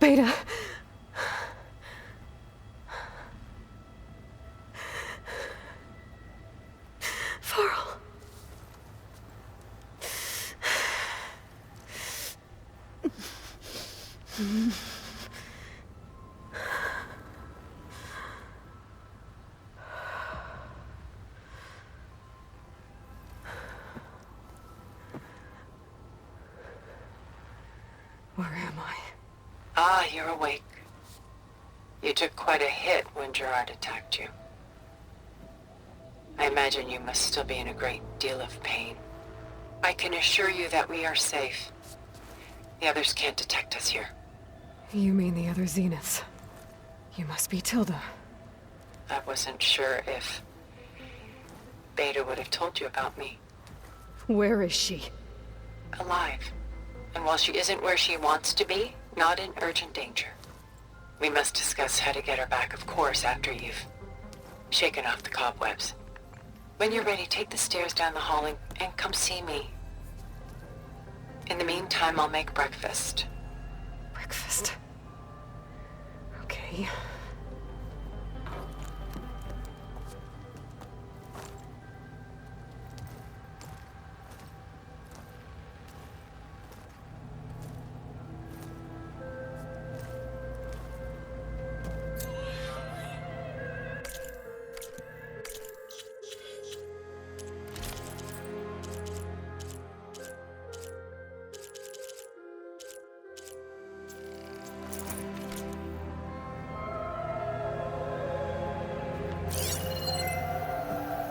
Beta. Varl. Where am I? Ah, you're awake. You took quite a hit when Gerard attacked you. I imagine you must still be in a great deal of pain. I can assure you that we are safe. The others can't detect us here. You mean the other Zeniths? You must be Tilda. I wasn't sure if Beta would have told you about me. Where is she? Alive. And while she isn't where she wants to be, not in urgent danger. We must discuss how to get her back, of course, after you've shaken off the cobwebs. When you're ready, take the stairs down the hall and come see me. In the meantime, I'll make breakfast. Breakfast. Okay.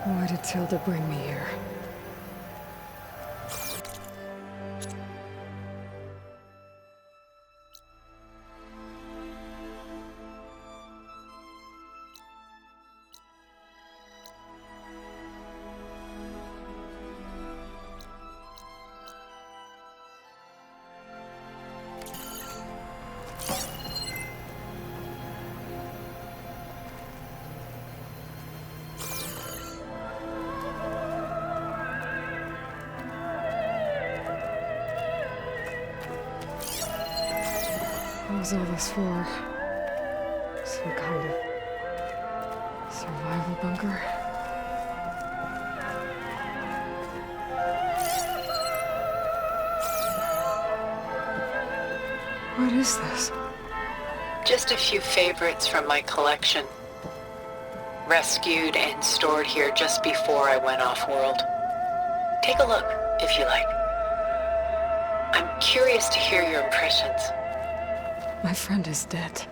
Why did Tilda bring me here? What was all this for? Some kind of survival bunker? What is this? Just a few favorites from my collection. Rescued and stored here just before I went off-world. Take a look, if you like. I'm curious to hear your impressions. My friend is dead.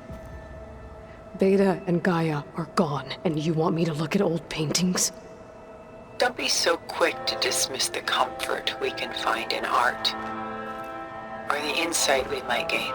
Beta and Gaia are gone, and you want me to look at old paintings? Don't be so quick to dismiss the comfort we can find in art, or the insight we might gain.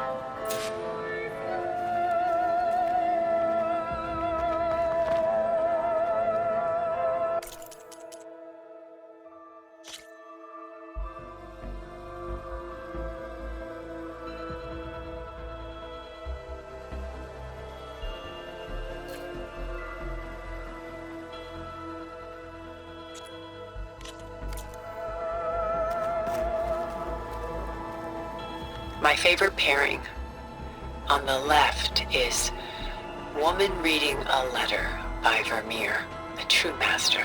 My favorite pairing. On the left is Woman Reading a Letter by Meer, a true master.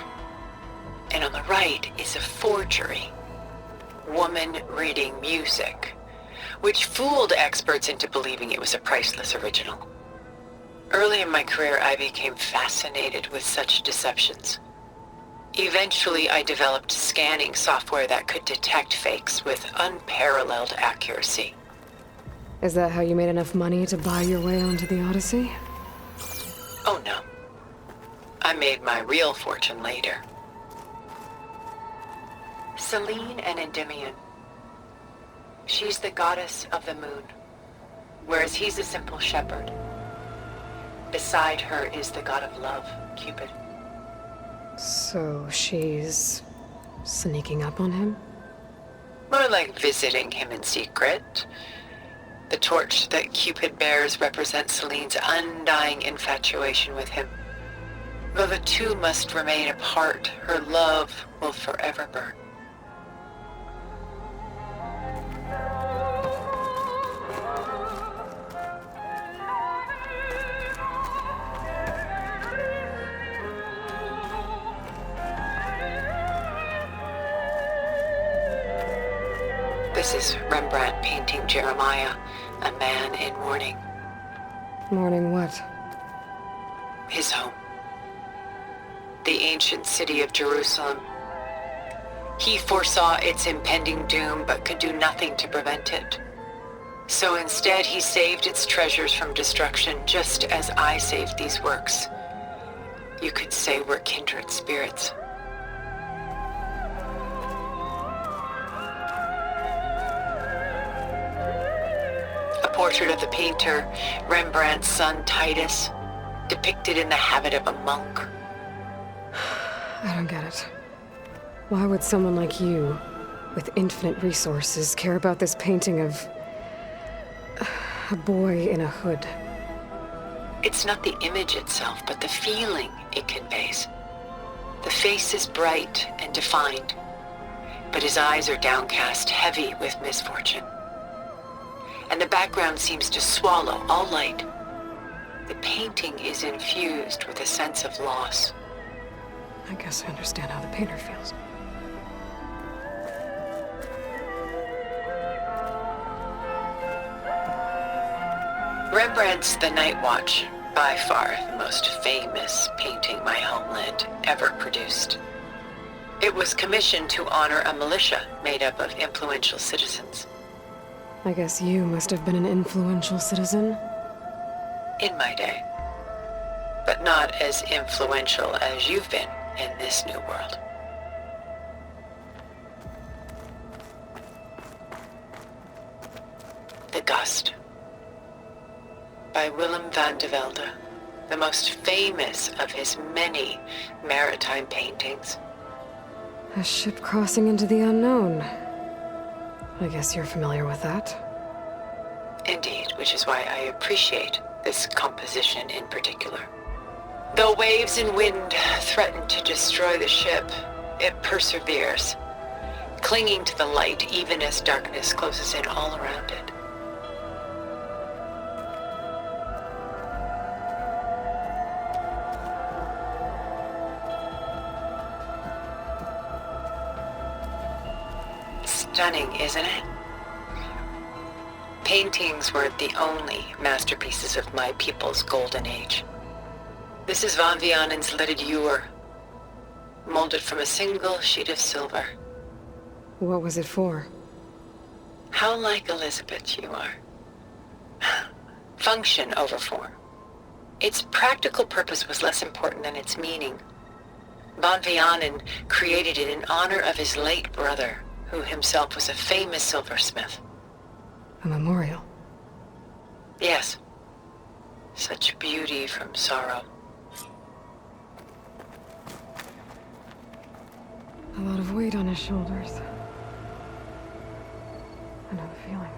And on the right is a forgery, Woman Reading Music, which fooled experts into believing it was a priceless original. Early in my career, I became fascinated with such deceptions. Eventually, I developed scanning software that could detect fakes with unparalleled accuracy. Is that how you made enough money to buy your way onto the Odyssey? Oh no. I made my real fortune later. Selene and Endymion. She's the goddess of the moon, whereas he's a simple shepherd. Beside her is the god of love, Cupid. So she's sneaking up on him? More like visiting him in secret. The torch that Cupid bears represents Selene's undying infatuation with him. Though the two must remain apart, her love will forever burn. This is Rembrandt painting Jeremiah, a man in mourning. Mourning what? His home. The ancient city of Jerusalem. He foresaw its impending doom, but could do nothing to prevent it. So instead, he saved its treasures from destruction, just as I saved these works. You could say we're kindred spirits. A portrait of the painter, Rembrandt's son Titus, depicted in the habit of a monk. I don't get it. Why would someone like you, with infinite resources, care about this painting of a boy in a hood? It's not the image itself, but the feeling it conveys. The face is bright and defined, but his eyes are downcast, heavy with misfortune. And the background seems to swallow all light. The painting is infused with a sense of loss. I guess I understand how the painter feels. Rembrandt's The Night Watch, by far the most famous painting my homeland ever produced. It was commissioned to honor a militia made up of influential citizens. I guess you must have been an influential citizen. In my day. But not as influential as you've been in this new world. The Gust. By Willem van de Velde, the most famous of his many maritime paintings. A ship crossing into the unknown. I guess you're familiar with that. Indeed, which is why I appreciate this composition in particular. Though waves and wind threaten to destroy the ship, it perseveres, clinging to the light even as darkness closes in all around it. Stunning, isn't it? Paintings were the only masterpieces of my people's golden age. This is Van Vianen's Leaded Ewer, molded from a single sheet of silver. What was it for? How like Elizabeth you are. Function over form. Its practical purpose was less important than its meaning. Van Vianen created it in honor of his late brother, who himself was a famous silversmith. A memorial? Yes. Such beauty from sorrow. A lot of weight on his shoulders. I know the feeling.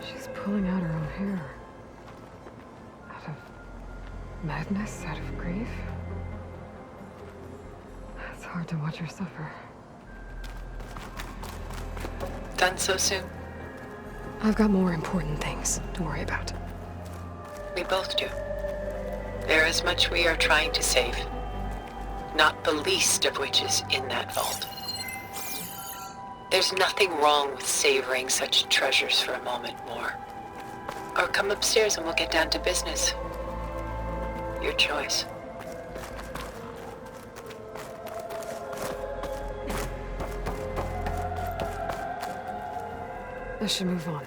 She's pulling out her own hair. Out of madness, out of grief. It's hard to watch her suffer. Done so soon? I've got more important things to worry about. We both do. There is much we are trying to save, not the least of which is in that vault. There's nothing wrong with savoring such treasures for a moment more. Or come upstairs and we'll get down to business. Your choice. I should move on.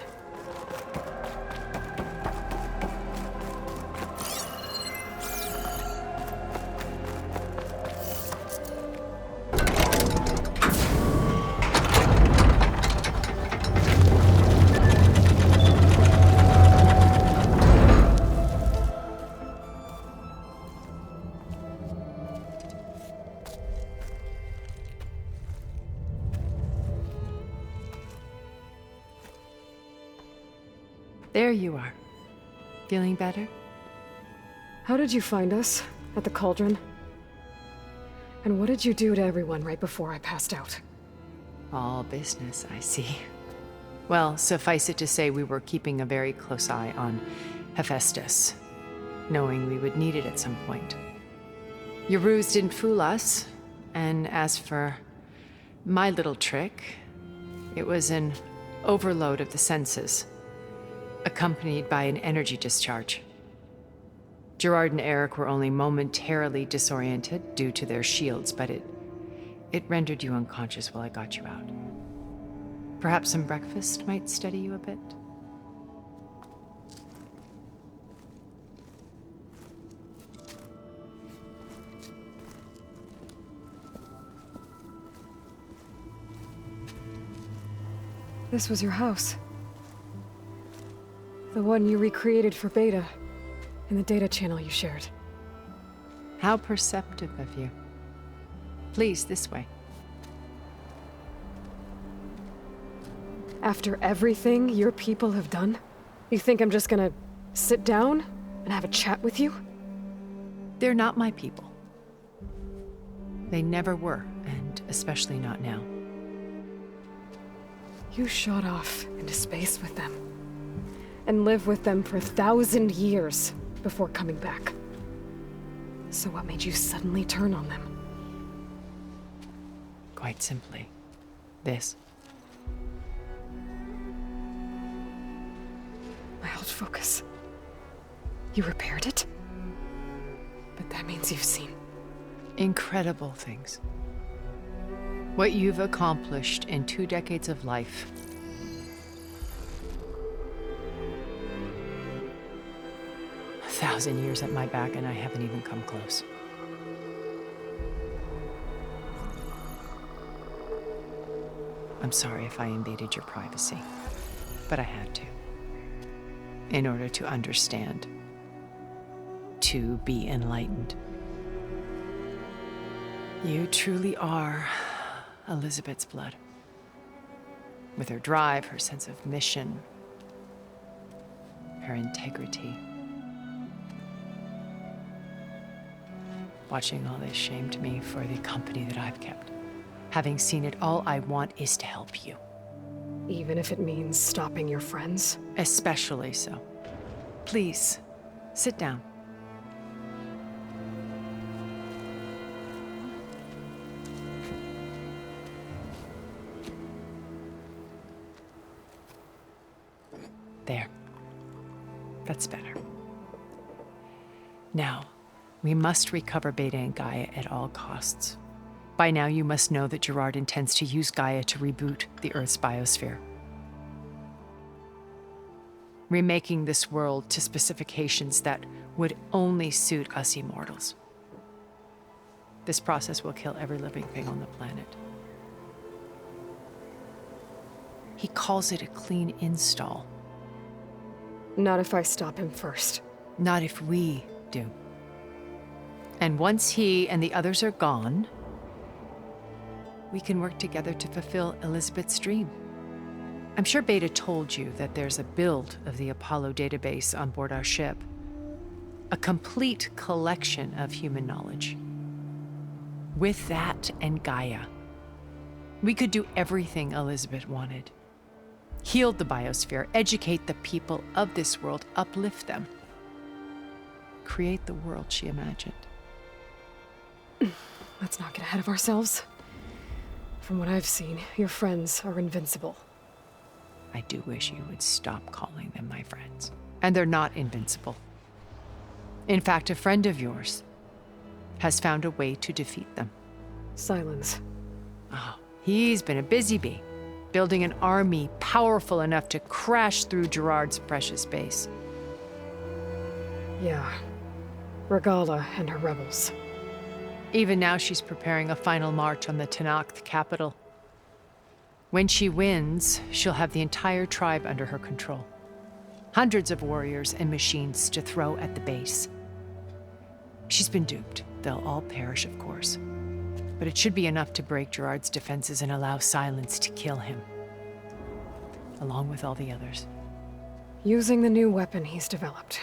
There you are. Feeling better? How did you find us? At the cauldron? And what did you do to everyone right before I passed out? All business, I see. Well, suffice it to say we were keeping a very close eye on Hephaestus, knowing we would need it at some point. Your ruse didn't fool us, and as for my little trick, it was an overload of the senses, accompanied by an energy discharge. Gerard and Eric were only momentarily disoriented due to their shields, but it rendered you unconscious while I got you out. Perhaps some breakfast might steady you a bit? This was your house. The one you recreated for Beta, in the data channel you shared. How perceptive of you. Please, this way. After everything your people have done, you think I'm just gonna sit down and have a chat with you? They're not my people. They never were, and especially not now. You shot off into space with them, and lived with them for 1,000 years before coming back. So what made you suddenly turn on them? Quite simply, this. My old focus. You repaired it? But that means you've seen Incredible things. What you've accomplished in 2 decades of life. A 1,000 years at my back and I haven't even come close. I'm sorry if I invaded your privacy, but I had to. In order to understand. To be enlightened. You truly are Elizabeth's blood. With her drive, her sense of mission, her integrity. Watching all this shamed me for the company that I've kept. Having seen it, all I want is to help you. even if it means stopping your friends? Especially so. Please, sit down. There. That's better. Now, we must recover Beta and Gaia at all costs. By now, you must know that Gerard intends to use Gaia to reboot the Earth's biosphere. Remaking this world to specifications that would only suit us immortals. This process will kill every living thing on the planet. He calls it a clean install. Not if I stop him first. Not if we do. And once he and the others are gone, we can work together to fulfill Elizabeth's dream. I'm sure Beta told you that there's a build of the Apollo database on board our ship. A complete collection of human knowledge. With that and Gaia, we could do everything Elizabeth wanted. Heal the biosphere, educate the people of this world, uplift them. Create the world she imagined. Let's not get ahead of ourselves. From what I've seen, your friends are invincible. I do wish you would stop calling them my friends. And they're not invincible. In fact, a friend of yours has found a way to defeat them. Silence. Oh, he's been a busy bee, building an army powerful enough to crash through Gerard's precious base. Yeah. Regala and her rebels. Even now, she's preparing a final march on the Tenakth capital. When she wins, she'll have the entire tribe under her control. Hundreds of warriors and machines to throw at the base. She's been duped. They'll all perish, of course. But it should be enough to break Gerard's defenses and allow Silence to kill him. Along with all the others. Using the new weapon he's developed.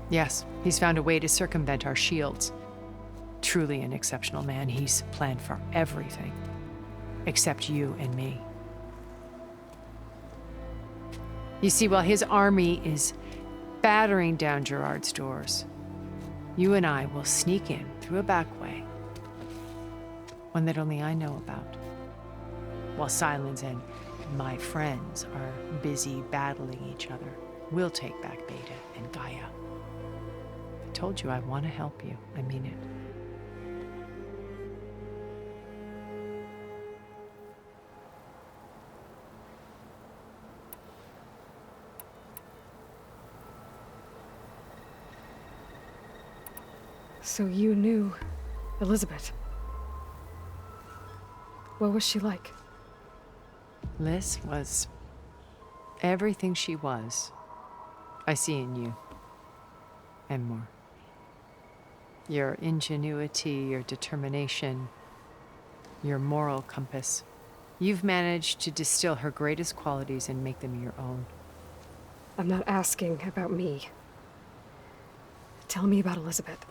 Yes, he's found a way to circumvent our shields. Truly an exceptional man. He's planned for everything. except you and me. You see, while his army is battering down Gerard's doors, you and I will sneak in through a back way, one that only I know about, while Silence and my friends are busy battling each other. We'll take back Beta and Gaia. I told you I want to help you. I mean it. So you knew Elizabeth. What was she like? Liz was everything she was. I see in you. And more. Your ingenuity, your determination, your moral compass. You've managed to distill her greatest qualities and make them your own. I'm not asking about me. Tell me about Elizabeth.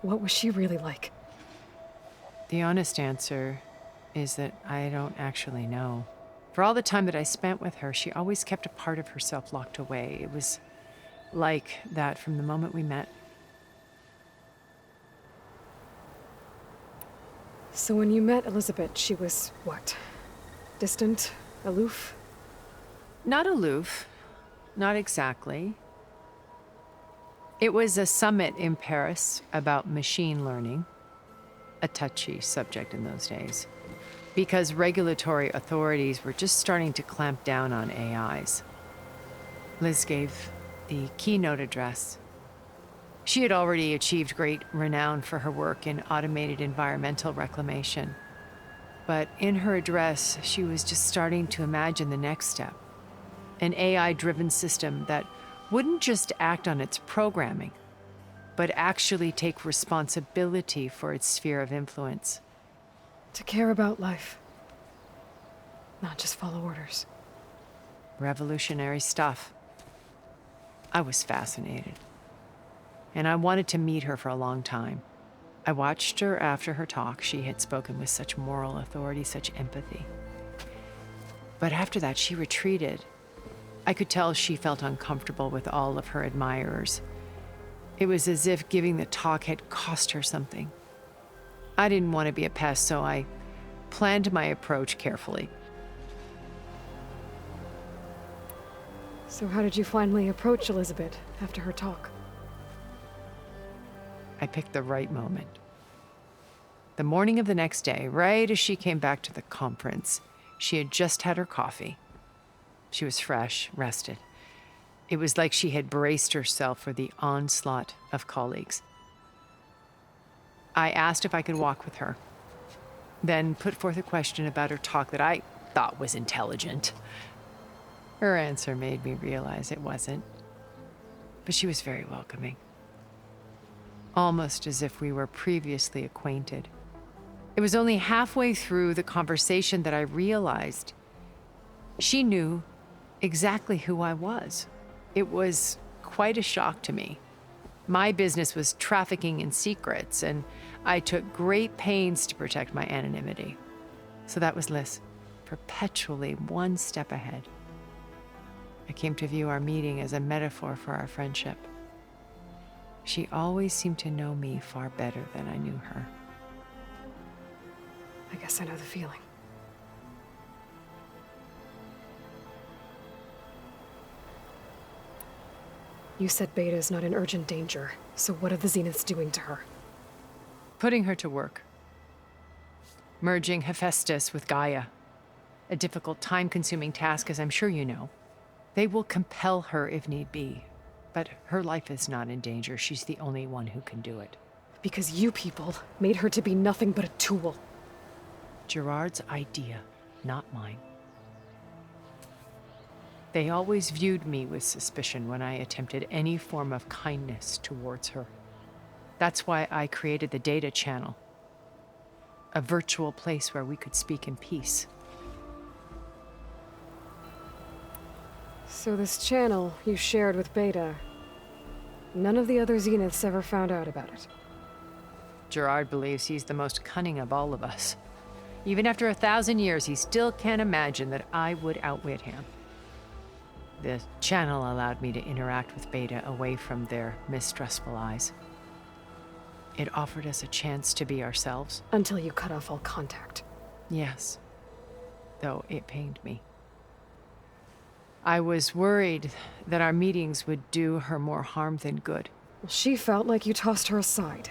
What was she really like? The honest answer is that I don't actually know. For all the time that I spent with her, she always kept a part of herself locked away. It was like that from the moment we met. So when you met Elizabeth, she was what? Distant? Aloof? Not aloof. Not exactly. It was a summit in Paris about machine learning, a touchy subject in those days, because regulatory authorities were just starting to clamp down on AIs. Liz gave the keynote address. She had already achieved great renown for her work in automated environmental reclamation. But in her address, she was just starting to imagine the next step, an AI-driven system that wouldn't just act on its programming, but actually take responsibility for its sphere of influence. To care about life. Not just follow orders. Revolutionary stuff. I was fascinated. And I wanted to meet her for a long time. I watched her after her talk. She had spoken with such moral authority, such empathy. But after that, she retreated. I could tell she felt uncomfortable with all of her admirers. It was as if giving the talk had cost her something. I didn't want to be a pest, so I planned my approach carefully. So how did you finally approach Elizabeth after her talk? I picked the right moment. The morning of the next day, right as she came back to the conference, she had just had her coffee. She was fresh, rested. It was like she had braced herself for the onslaught of colleagues. I asked if I could walk with her, then put forth a question about her talk that I thought was intelligent. Her answer made me realize it wasn't, but she was very welcoming. Almost as if we were previously acquainted. It was only halfway through the conversation that I realized she knew exactly who I was. It was quite a shock to me. My business was trafficking in secrets, and I took great pains to protect my anonymity. So that was Liz, perpetually one step ahead. I came to view our meeting as a metaphor for our friendship. She always seemed to know me far better than I knew her. I guess I know the feeling. You said Beta is not in urgent danger, so what are the Zeniths doing to her? Putting her to work. Merging Hephaestus with Gaia. A difficult, time-consuming task, as I'm sure you know. They will compel her if need be. But her life is not in danger. She's the only one who can do it. Because you people made her to be nothing but a tool. Gerard's idea, not mine. They always viewed me with suspicion when I attempted any form of kindness towards her. That's why I created the data channel. A virtual place where we could speak in peace. So this channel you shared with Beta, none of the other Zeniths ever found out about it. Gerard believes he's the most cunning of all of us. Even after 1,000 years, he still can't imagine that I would outwit him. The channel allowed me to interact with Beta away from their mistrustful eyes. It offered us a chance to be ourselves. Until you cut off all contact. Yes, though it pained me. I was worried that our meetings would do her more harm than good. Well, she felt like you tossed her aside.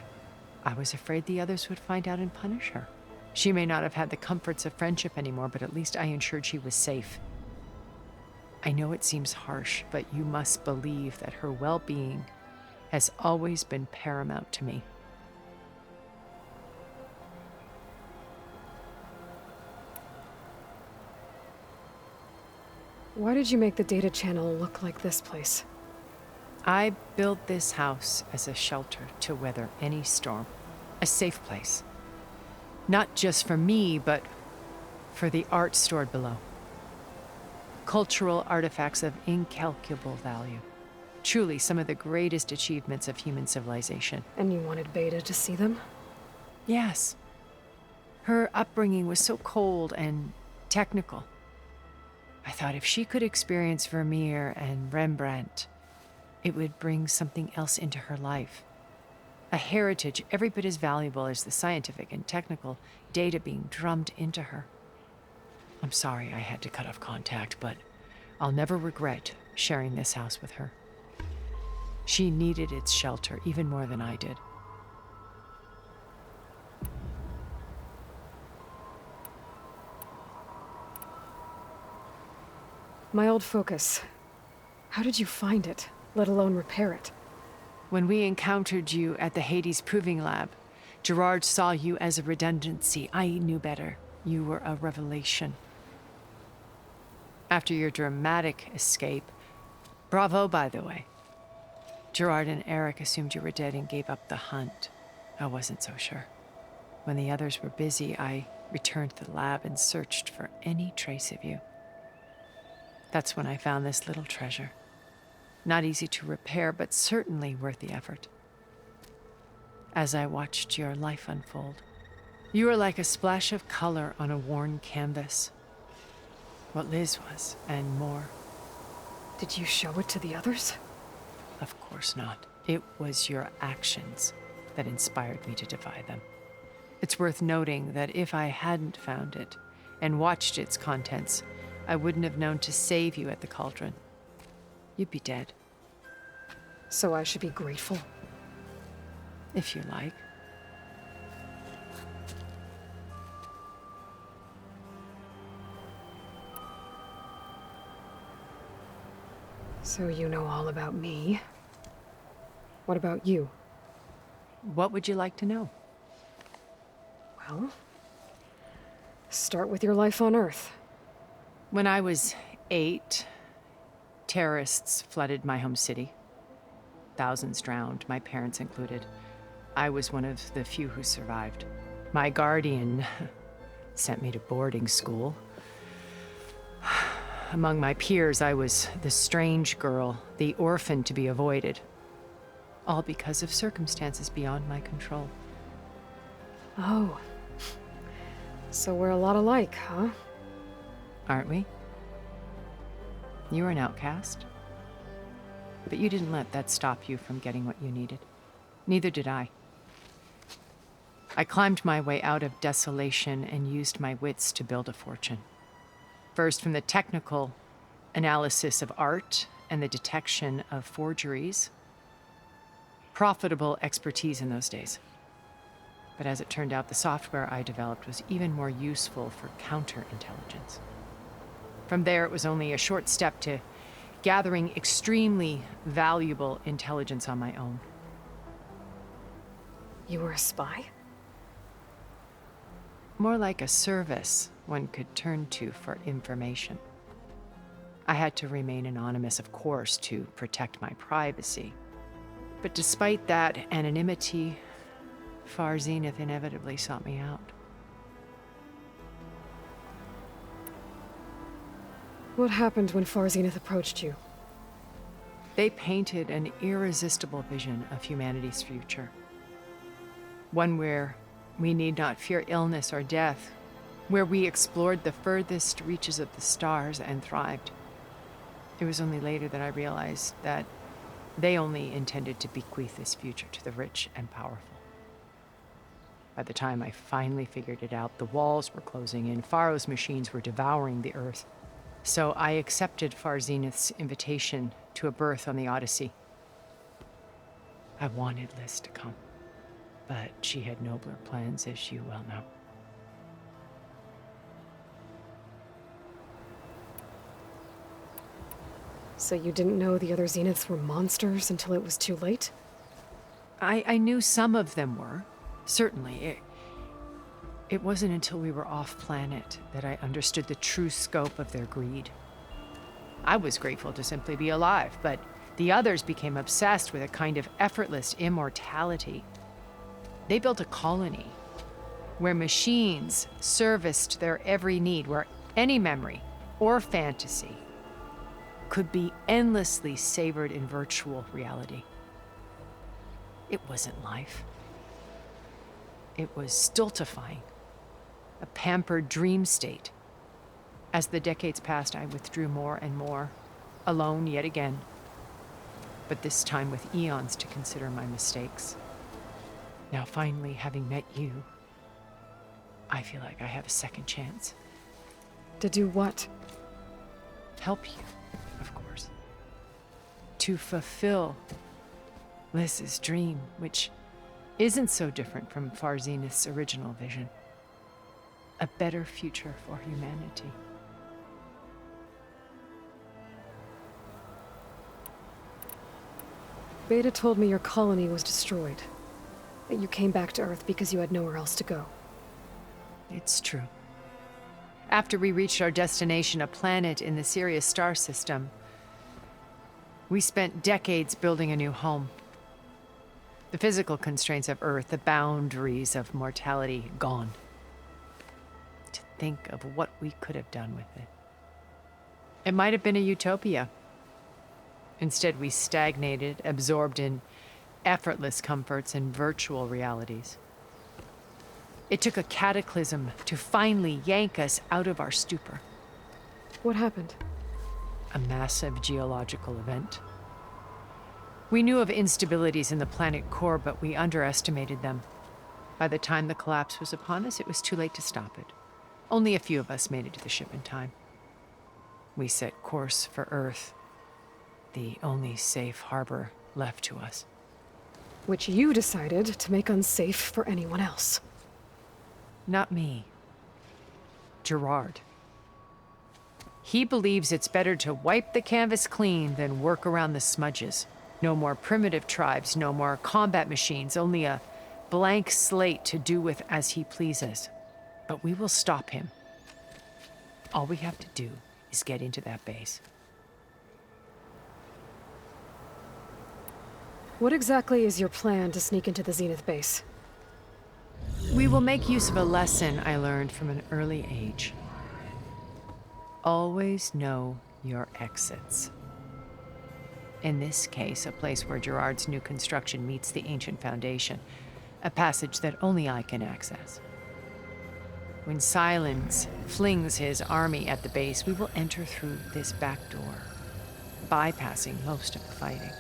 I was afraid the others would find out and punish her. She may not have had the comforts of friendship anymore, but at least I ensured she was safe. I know it seems harsh, but you must believe that her well-being has always been paramount to me. Why did you make the data channel look like this place? I built this house as a shelter to weather any storm. A safe place. Not just for me, but for the art stored below. Cultural artifacts of incalculable value. Truly some of the greatest achievements of human civilization. And you wanted Beta to see them? Yes. Her upbringing was so cold and technical. I thought if she could experience Vermeer and Rembrandt, it would bring something else into her life. A heritage every bit as valuable as the scientific and technical data being drummed into her. I'm sorry I had to cut off contact, but I'll never regret sharing this house with her. She needed its shelter even more than I did. My old focus. How did you find it, let alone repair it? When we encountered you at the Hades Proving Lab, Gerard saw you as a redundancy. I knew better. You were a revelation. After your dramatic escape, bravo, by the way. Gerard and Eric assumed you were dead and gave up the hunt. I wasn't so sure. When the others were busy, I returned to the lab and searched for any trace of you. That's when I found this little treasure. Not easy to repair, but certainly worth the effort. As I watched your life unfold, you were like a splash of color on a worn canvas. What Liz was, and more. Did you show it to the others? Of course not. It was your actions that inspired me to defy them. It's worth noting that if I hadn't found it and watched its contents, I wouldn't have known to save you at the cauldron. You'd be dead. So I should be grateful? If you like. So you know all about me. What about you? What would you like to know? Well, start with your life on Earth. When I was 8, terrorists flooded my home city. Thousands drowned, my parents included. I was one of the few who survived. My guardian sent me to boarding school. Among my peers, I was the strange girl, the orphan to be avoided. All because of circumstances beyond my control. Oh. So we're a lot alike, huh? Aren't we? You were an outcast. But you didn't let that stop you from getting what you needed. Neither did I. I climbed my way out of desolation and used my wits to build a fortune. First, from the technical analysis of art and the detection of forgeries. Profitable expertise in those days. But as it turned out, the software I developed was even more useful for counterintelligence. From there, it was only a short step to gathering extremely valuable intelligence on my own. You were a spy? More like a service one could turn to for information. I had to remain anonymous, of course, to protect my privacy. But despite that anonymity, Far Zenith inevitably sought me out. What happened when Far Zenith approached you? They painted an irresistible vision of humanity's future. One where we need not fear illness or death, where we explored the furthest reaches of the stars and thrived. It was only later that I realized that they only intended to bequeath this future to the rich and powerful. By the time I finally figured it out, the walls were closing in, Pharaoh's machines were devouring the Earth. So I accepted Far Zenith's invitation to a berth on the Odyssey. I wanted Liz to come, but she had nobler plans, as you well know. So you didn't know the other Zeniths were monsters until it was too late? I knew some of them were, certainly. It wasn't until we were off-planet that I understood the true scope of their greed. I was grateful to simply be alive, but the others became obsessed with a kind of effortless immortality. They built a colony where machines serviced their every need, where any memory or fantasy could be endlessly savored in virtual reality. It wasn't life. It was stultifying, a pampered dream state. As the decades passed, I withdrew more and more, alone yet again, but this time with eons to consider my mistakes. Now finally, having met you, I feel like I have a second chance. To do what? Help you, of course. To fulfill Liz's dream, which isn't so different from Far Zenith's original vision. A better future for humanity. Beta told me your colony was destroyed. That you came back to Earth because you had nowhere else to go. It's true. After we reached our destination, a planet in the Sirius star system, we spent decades building a new home. The physical constraints of Earth, the boundaries of mortality, gone. To think of what we could have done with it. It might have been a utopia. Instead, we stagnated, absorbed in effortless comforts and virtual realities. It took a cataclysm to finally yank us out of our stupor. What happened? A massive geological event. We knew of instabilities in the planet core, but we underestimated them. By the time the collapse was upon us, it was too late to stop it. Only a few of us made it to the ship in time. We set course for Earth, the only safe harbor left to us. Which you decided to make unsafe for anyone else. Not me. Gerard. He believes it's better to wipe the canvas clean than work around the smudges. No more primitive tribes, no more combat machines, only a blank slate to do with as he pleases. But we will stop him. All we have to do is get into that base. What exactly is your plan to sneak into the Zenith base? We will make use of a lesson I learned from an early age. Always know your exits. In this case, a place where Gerard's new construction meets the ancient foundation, a passage that only I can access. When Silence flings his army at the base, we will enter through this back door, bypassing most of the fighting.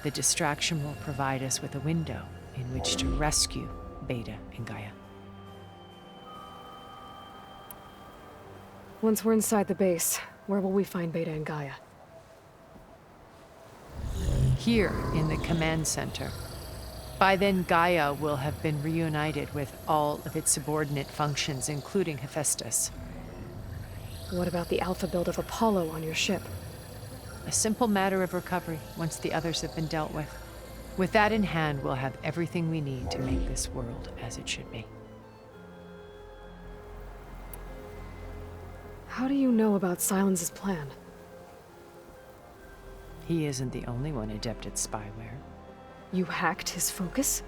The distraction will provide us with a window in which to rescue Beta and Gaia. Once we're inside the base, where will we find Beta and Gaia? Here in the command center. By then, Gaia will have been reunited with all of its subordinate functions, including Hephaestus. What about the alpha build of Apollo on your ship? A simple matter of recovery once the others have been dealt with. With that in hand, we'll have everything we need to make this world as it should be. How do you know about Silence's plan? He isn't the only one adept at spyware. You hacked his focus?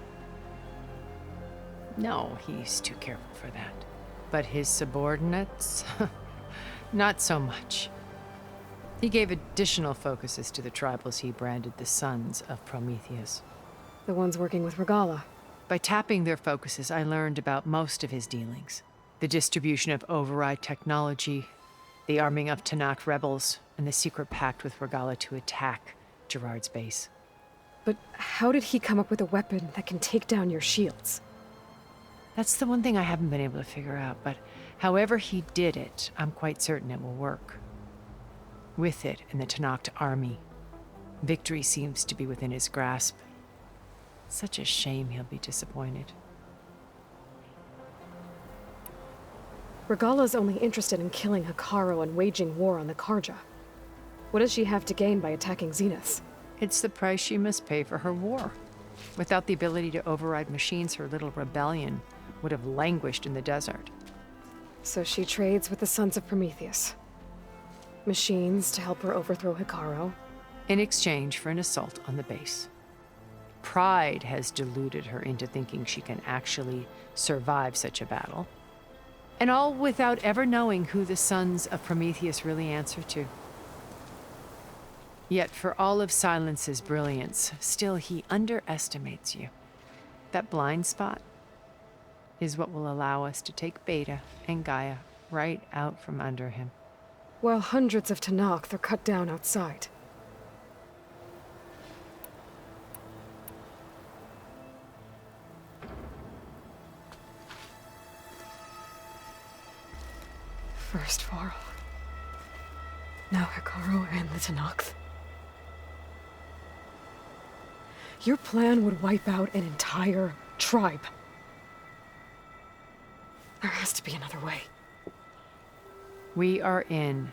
No, he's too careful for that. But his subordinates? Not so much. He gave additional focuses to the tribals he branded the Sons of Prometheus. The ones working with Regala. By tapping their focuses, I learned about most of his dealings. The distribution of override technology, the arming of Tanakh rebels, and the secret pact with Regala to attack Gerard's base. But how did he come up with a weapon that can take down your shields? That's the one thing I haven't been able to figure out, but however he did it, I'm quite certain it will work. With it and the Tanakh army, victory seems to be within his grasp. Such a shame he'll be disappointed. Regala's only interested in killing Hekarro and waging war on the Karja. What does she have to gain by attacking Zeniths? It's the price she must pay for her war. Without the ability to override machines, her little rebellion would have languished in the desert. So she trades with the Sons of Prometheus. Machines to help her overthrow Hekarro. In exchange for an assault on the base. Pride has deluded her into thinking she can actually survive such a battle. And all without ever knowing who the Sons of Prometheus really answer to. Yet for all of Silence's brilliance, still he underestimates you. That blind spot is what will allow us to take Beta and Gaia right out from under him. While hundreds of Tanakh are cut down outside. First Varl. Now Hekarro and the Tanakh. Your plan would wipe out an entire tribe. There has to be another way. We are in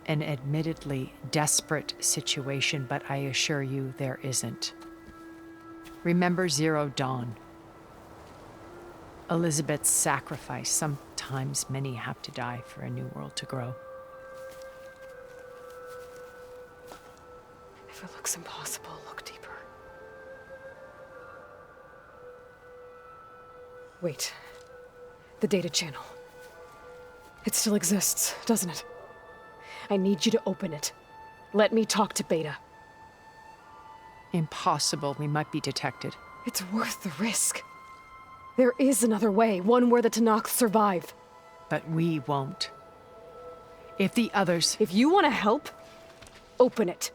an admittedly desperate situation, but I assure you there isn't. Remember Zero Dawn. Elizabeth's sacrifice. Sometimes many have to die for a new world to grow. If it looks impossible, look deeper. Wait. The data channel. It still exists, doesn't it? I need you to open it. Let me talk to Beta. Impossible. We might be detected. It's worth the risk. There is another way, one where the Tanakh survive. But we won't. If the others... If you want to help, open it.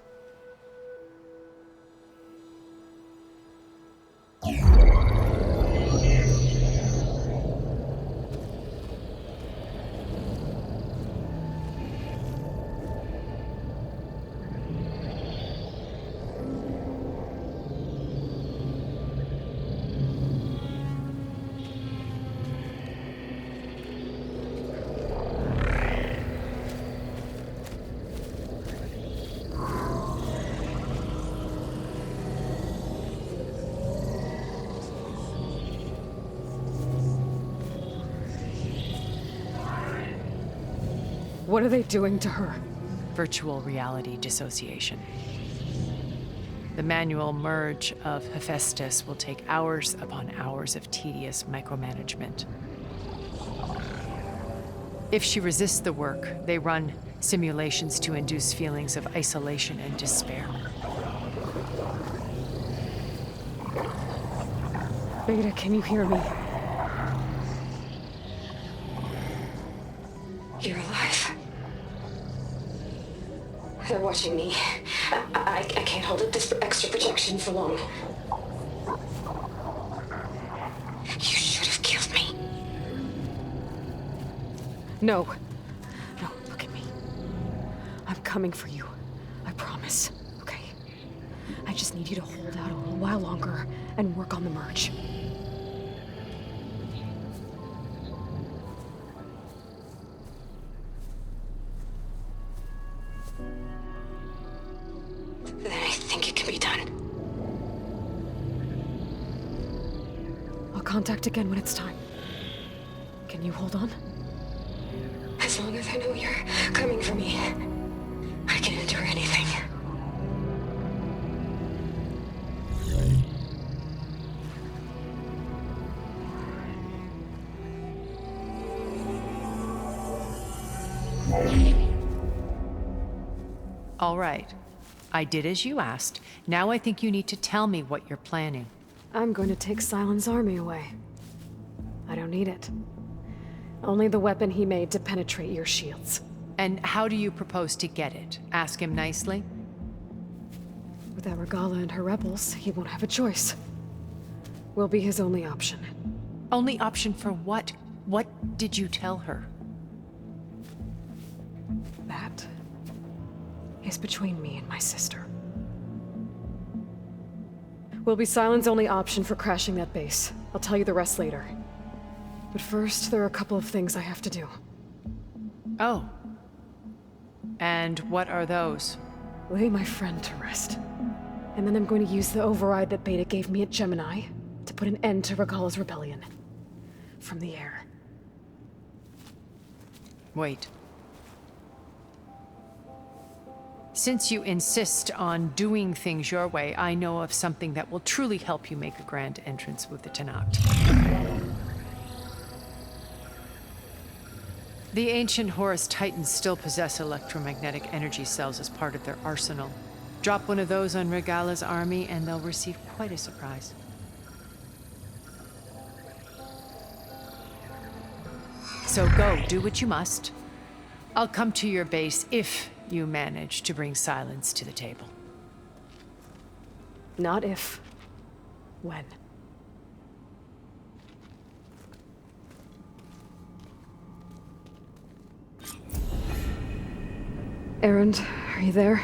What are they doing to her? Virtual reality dissociation. The manual merge of Hephaestus will take hours upon hours of tedious micromanagement. If she resists the work, they run simulations to induce feelings of isolation and despair. Beta, can you hear me? You're alive. They're watching me. I can't hold up this extra protection for long. You should have killed me. No. No, look at me. I'm coming for you. I promise. Okay? I just need you to hold out a little while longer and work on the merge. Then I think it can be done. I'll contact again when it's time. Can you hold on? As long as I know you're coming for me, I can endure anything. All right. I did as you asked. Now I think you need to tell me what you're planning. I'm going to take Silent's army away. I don't need it. Only the weapon he made to penetrate your shields. And how do you propose to get it? Ask him nicely? Without Regala and her rebels, he won't have a choice. We'll be his only option. Only option for what? What did you tell her? That is between me and my sister. Will be Sylens' only option for crashing that base. I'll tell you the rest later. But first, there are a couple of things I have to do. Oh. And what are those? Lay my friend to rest. And then I'm going to use the override that Beta gave me at Gemini to put an end to Regala's rebellion. From the air. Wait. Since you insist on doing things your way, I know of something that will truly help you make a grand entrance with the Tenakth. The ancient Horus Titans still possess electromagnetic energy cells as part of their arsenal. Drop one of those on Regala's army and they'll receive quite a surprise. So go, do what you must. I'll come to your base if you manage to bring Sylens to the table. Not if. When. Erend, are you there?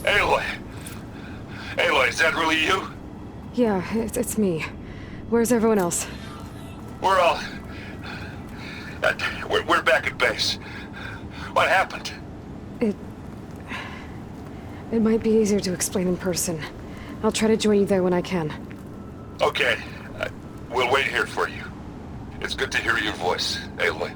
Aloy! Aloy, is that really you? Yeah, it's me. Where's everyone else? We're all... we're back at base. What happened? It might be easier to explain in person. I'll try to join you there when I can. Okay. We'll wait here for you. It's good to hear your voice, Aloy.